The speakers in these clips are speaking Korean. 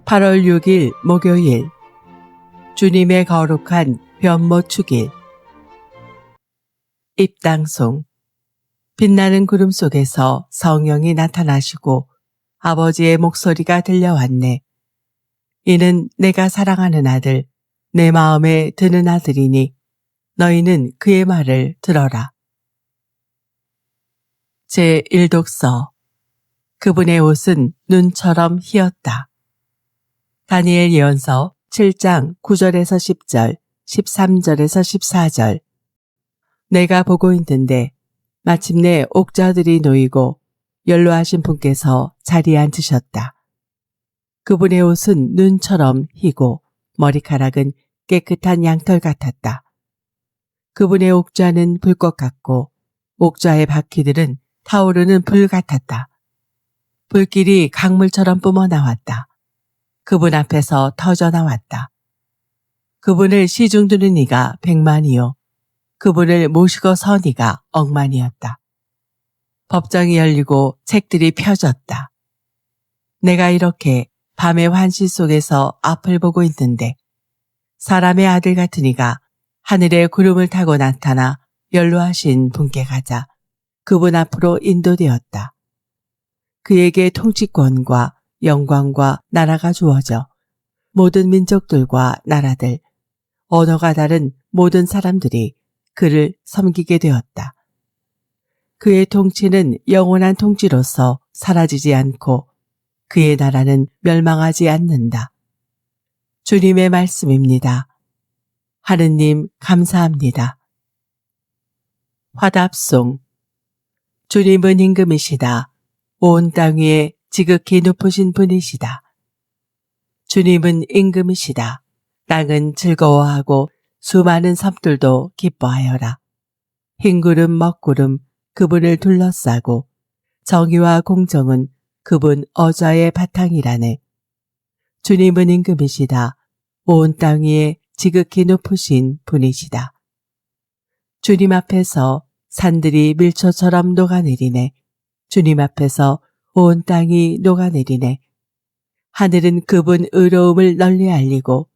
8월 6일 목요일 주님의 거룩한 변모축일 입당송 빛나는 구름 속에서 성령이 나타나시고 아버지의 목소리가 들려왔네. 이는 내가 사랑하는 아들, 내 마음에 드는 아들이니 너희는 그의 말을 들어라. 제1독서 그분의 옷은 눈처럼 희었다. 다니엘 예언서 7장 9절에서 10절, 13절에서 14절. 내가 보고 있는데 마침내 옥좌들이 놓이고 연로하신 분께서 자리에 앉으셨다. 그분의 옷은 눈처럼 희고 머리카락은 깨끗한 양털 같았다. 그분의 옥좌는 불꽃 같고 옥좌의 바퀴들은 타오르는 불 같았다. 불길이 강물처럼 뿜어나왔다. 그분 앞에서 터져나왔다. 그분을 시중드는 이가 100만이요. 그분을 모시고 선 이가 10,000,000이었다. 법정이 열리고 책들이 펴졌다. 내가 이렇게 밤의 환시 속에서 앞을 보고 있는데 사람의 아들 같은 이가 하늘의 구름을 타고 나타나 연로하신 분께 가자 그분 앞으로 인도되었다. 그에게 통치권과 영광과 나라가 주어져 모든 민족들과 나라들, 언어가 다른 모든 사람들이 그를 섬기게 되었다. 그의 통치는 영원한 통치로서 사라지지 않고 그의 나라는 멸망하지 않는다. 주님의 말씀입니다. 하느님 감사합니다. 화답송 주님은 임금이시다. 온 땅 위에 지극히 높으신 분이시다. 주님은 임금이시다. 땅은 즐거워하고 수많은 섬들도 기뻐하여라. 흰구름 먹구름 그분을 둘러싸고 정의와 공정은 그분 어좌의 바탕이라네. 주님은 임금이시다. 온 땅 위에 지극히 높으신 분이시다. 주님 앞에서 산들이 밀초처럼 녹아내리네. 주님 앞에서 온 땅이 녹아내리네. 하늘은 그분 의로움을 널리 알리고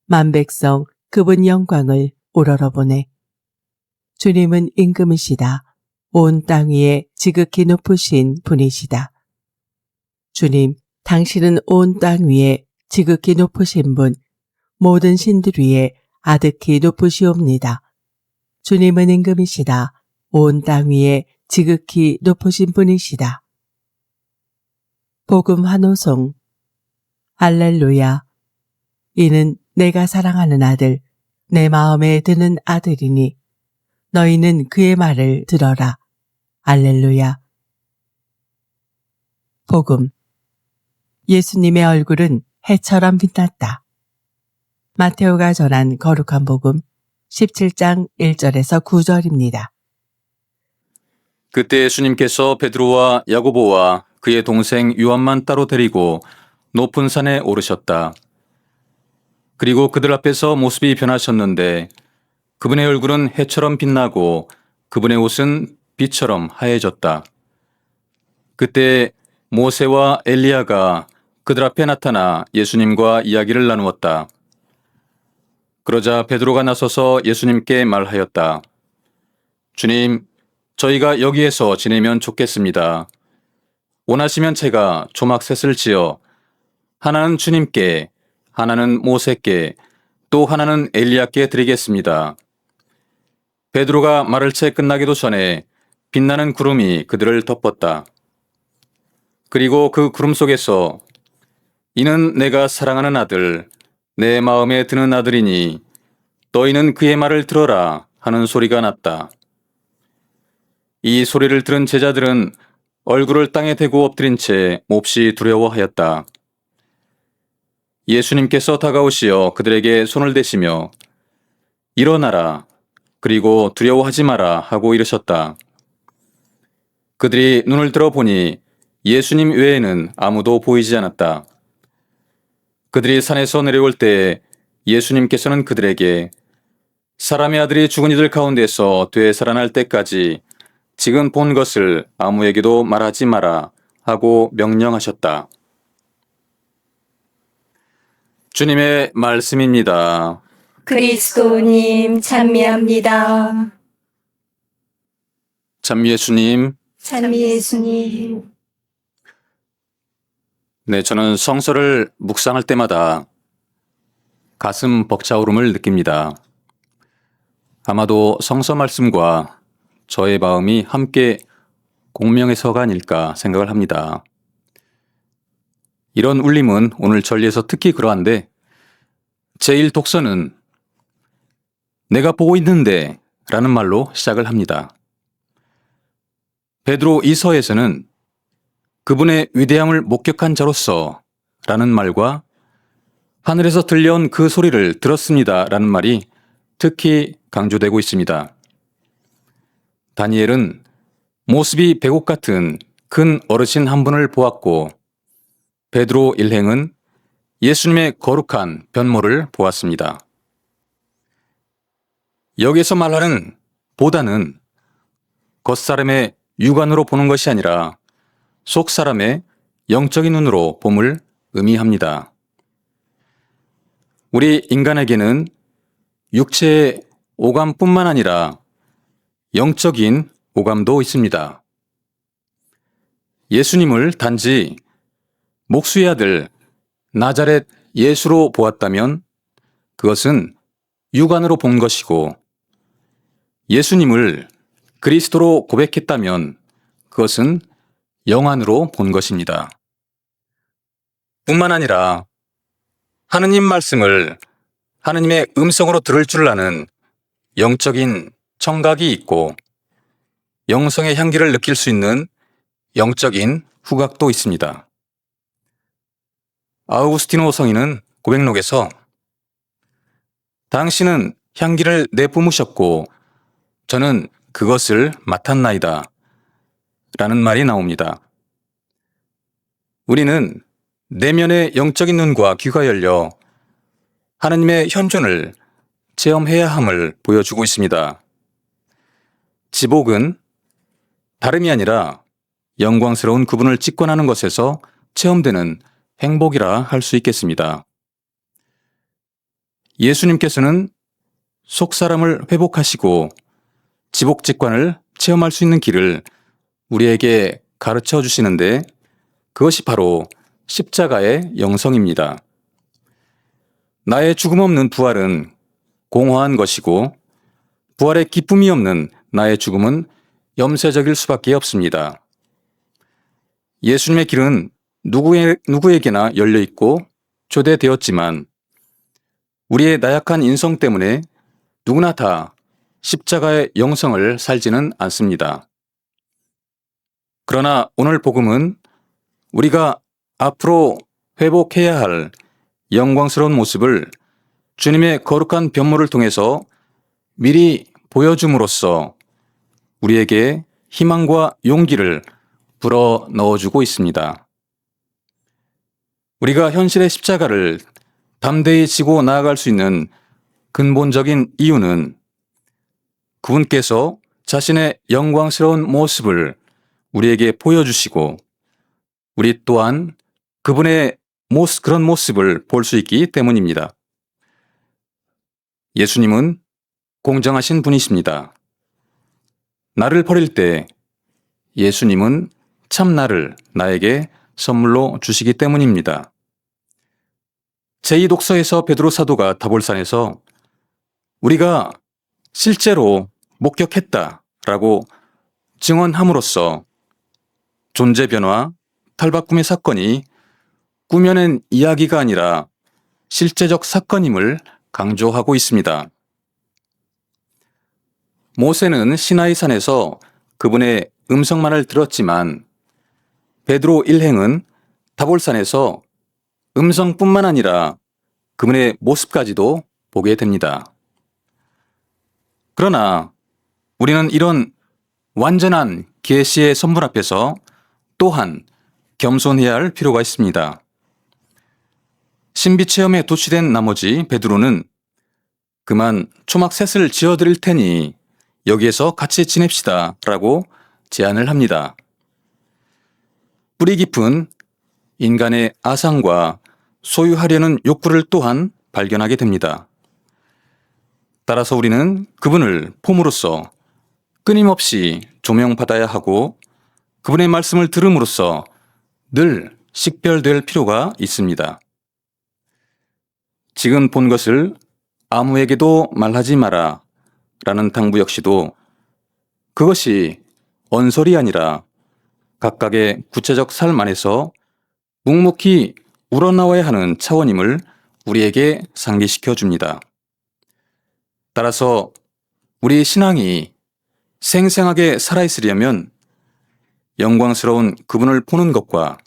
만백성 그분 영광을 우러러보네. 주님은 임금이시다. 온 땅 위에 지극히 높으신 분이시다. 주님, 당신은 온 땅 위에 지극히 높으신 분, 모든 신들 위에 아득히 높으시옵니다. 주님은 임금이시다. 온 땅 위에 지극히 높으신 분이시다. 복음 환호송 할렐루야. 이는 내가 사랑하는 아들, 내 마음에 드는 아들이니 너희는 그의 말을 들어라. 할렐루야. 복음 예수님의 얼굴은 해처럼 빛났다. 마테오가 전한 거룩한 복음 17장 1절에서 9절입니다. 그때 예수님께서 베드로와 야고보와 그의 동생 요한만 따로 데리고 높은 산에 오르셨다. 그리고 그들 앞에서 모습이 변하셨는데 그분의 얼굴은 해처럼 빛나고 그분의 옷은 빛처럼 하얘졌다. 그때 모세와 엘리야가 그들 앞에 나타나 예수님과 이야기를 나누었다. 그러자 베드로가 나서서 예수님께 말하였다. 주님, 저희가 여기에서 지내면 좋겠습니다. 원하시면 제가 조막셋을 지어 하나는 주님께, 하나는 모세께, 또 하나는 엘리야께 드리겠습니다. 베드로가 말을 채 끝나기도 전에 빛나는 구름이 그들을 덮었다. 그리고 그 구름 속에서 이는 내가 사랑하는 아들, 내 마음에 드는 아들이니 너희는 그의 말을 들어라 하는 소리가 났다. 이 소리를 들은 제자들은 얼굴을 땅에 대고 엎드린 채 몹시 두려워하였다. 예수님께서 다가오시어 그들에게 손을 대시며 일어나라, 그리고 두려워하지 마라 하고 이르셨다. 그들이 눈을 들어보니 예수님 외에는 아무도 보이지 않았다. 그들이 산에서 내려올 때 예수님께서는 그들에게 사람의 아들이 죽은 이들 가운데서 되살아날 때까지 지금 본 것을 아무에게도 말하지 마라 하고 명령하셨다. 주님의 말씀입니다. 그리스도님 찬미합니다. 참 예수님, 찬미 예수님. 네, 저는 성서를 묵상할 때마다 가슴 벅차오름을 느낍니다. 아마도 성서 말씀과 저의 마음이 함께 공명해서가 아닐까 생각을 합니다. 이런 울림은 오늘 전리에서 특히 그러한데 제1독서는 내가 보고 있는데 라는 말로 시작을 합니다. 베드로 2서에서는 그분의 위대함을 목격한 자로서 라는 말과 하늘에서 들려온 그 소리를 들었습니다 라는 말이 특히 강조되고 있습니다. 다니엘은 모습이 백옥 같은 큰 어르신 한 분을 보았고 베드로 일행은 예수님의 거룩한 변모를 보았습니다. 여기에서 말하는 보다는 겉사람의 육안으로 보는 것이 아니라 속사람의 영적인 눈으로 봄을 의미합니다. 우리 인간에게는 육체의 오감뿐만 아니라 영적인 오감도 있습니다. 예수님을 단지 목수의 아들 나자렛 예수로 보았다면 그것은 육안으로 본 것이고 예수님을 그리스도로 고백했다면 그것은 영안으로 본 것입니다. 뿐만 아니라 하느님 말씀을 하느님의 음성으로 들을 줄 아는 영적인 청각이 있고 영성의 향기를 느낄 수 있는 영적인 후각도 있습니다. 아우구스티노 성인은 고백록에서 당신은 향기를 내뿜으셨고 저는 그것을 맡았나이다 라는 말이 나옵니다. 우리는 내면의 영적인 눈과 귀가 열려 하느님의 현존을 체험해야 함을 보여주고 있습니다. 지복은 다름이 아니라 영광스러운 그분을 직관하는 것에서 체험되는 행복이라 할 수 있겠습니다. 예수님께서는 속사람을 회복하시고 지복 직관을 체험할 수 있는 길을 우리에게 가르쳐 주시는데 그것이 바로 십자가의 영성입니다. 나의 죽음 없는 부활은 공허한 것이고 부활의 기쁨이 없는 나의 죽음은 염세적일 수밖에 없습니다. 예수님의 길은 누구에게나 열려 있고 초대되었지만 우리의 나약한 인성 때문에 누구나 다 십자가의 영성을 살지는 않습니다. 그러나 오늘 복음은 우리가 앞으로 회복해야 할 영광스러운 모습을 주님의 거룩한 변모를 통해서 미리 보여줌으로써 우리에게 희망과 용기를 불어 넣어주고 있습니다. 우리가 현실의 십자가를 담대히 지고 나아갈 수 있는 근본적인 이유는 그분께서 자신의 영광스러운 모습을 우리에게 보여주시고 우리 또한 그분의 그런 모습을 볼 수 있기 때문입니다. 예수님은 공정하신 분이십니다. 나를 버릴 때 예수님은 참 나를 나에게 선물로 주시기 때문입니다. 제2독서에서 베드로 사도가 다볼산에서 우리가 실제로 목격했다라고 증언함으로써 존재 변화, 탈바꿈의 사건이 꾸며낸 이야기가 아니라 실제적 사건임을 강조하고 있습니다. 모세는 시나이산에서 그분의 음성만을 들었지만 베드로 일행은 다볼산에서 음성뿐만 아니라 그분의 모습까지도 보게 됩니다. 그러나 우리는 이런 완전한 계시의 선물 앞에서 또한 겸손해야 할 필요가 있습니다. 신비 체험에 도취된 나머지 베드로는 그만 초막 셋을 지어드릴 테니 여기에서 같이 지냅시다 라고 제안을 합니다. 뿌리 깊은 인간의 아상과 소유하려는 욕구를 또한 발견하게 됩니다. 따라서 우리는 그분을 폼으로써 끊임없이 조명받아야 하고 그분의 말씀을 들음으로써 늘 식별될 필요가 있습니다. 지금 본 것을 아무에게도 말하지 마라 라는 당부 역시도 그것이 언설이 아니라 각각의 구체적 삶 안에서 묵묵히 우러나와야 하는 차원임을 우리에게 상기시켜 줍니다. 따라서 우리 신앙이 생생하게 살아있으려면 영광스러운 그분을 보는 것과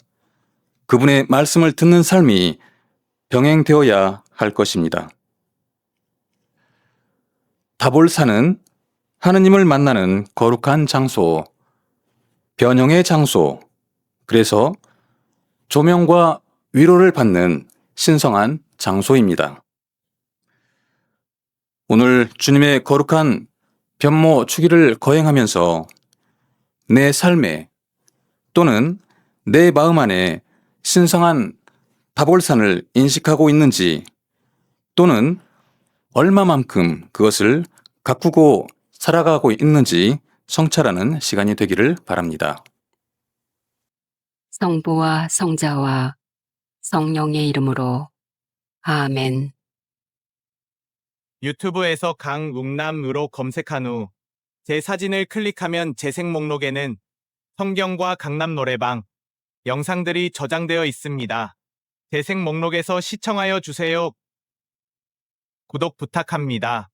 그분의 말씀을 듣는 삶이 병행되어야 할 것입니다. 다볼산은 하느님을 만나는 거룩한 장소, 변형의 장소, 그래서 조명과 위로를 받는 신성한 장소입니다. 오늘 주님의 거룩한 변모 축일을 거행하면서 내 삶에 또는 내 마음 안에 신성한 다볼산을 인식하고 있는지 또는 얼마만큼 그것을 가꾸고 살아가고 있는지 성찰하는 시간이 되기를 바랍니다. 성부와 성자와 성령의 이름으로 아멘. 유튜브에서 강웅남으로 검색한 후 제 사진을 클릭하면 재생 목록에는 성경과 강남 노래방 영상들이 저장되어 있습니다. 재생 목록에서 시청하여 주세요. 구독 부탁합니다.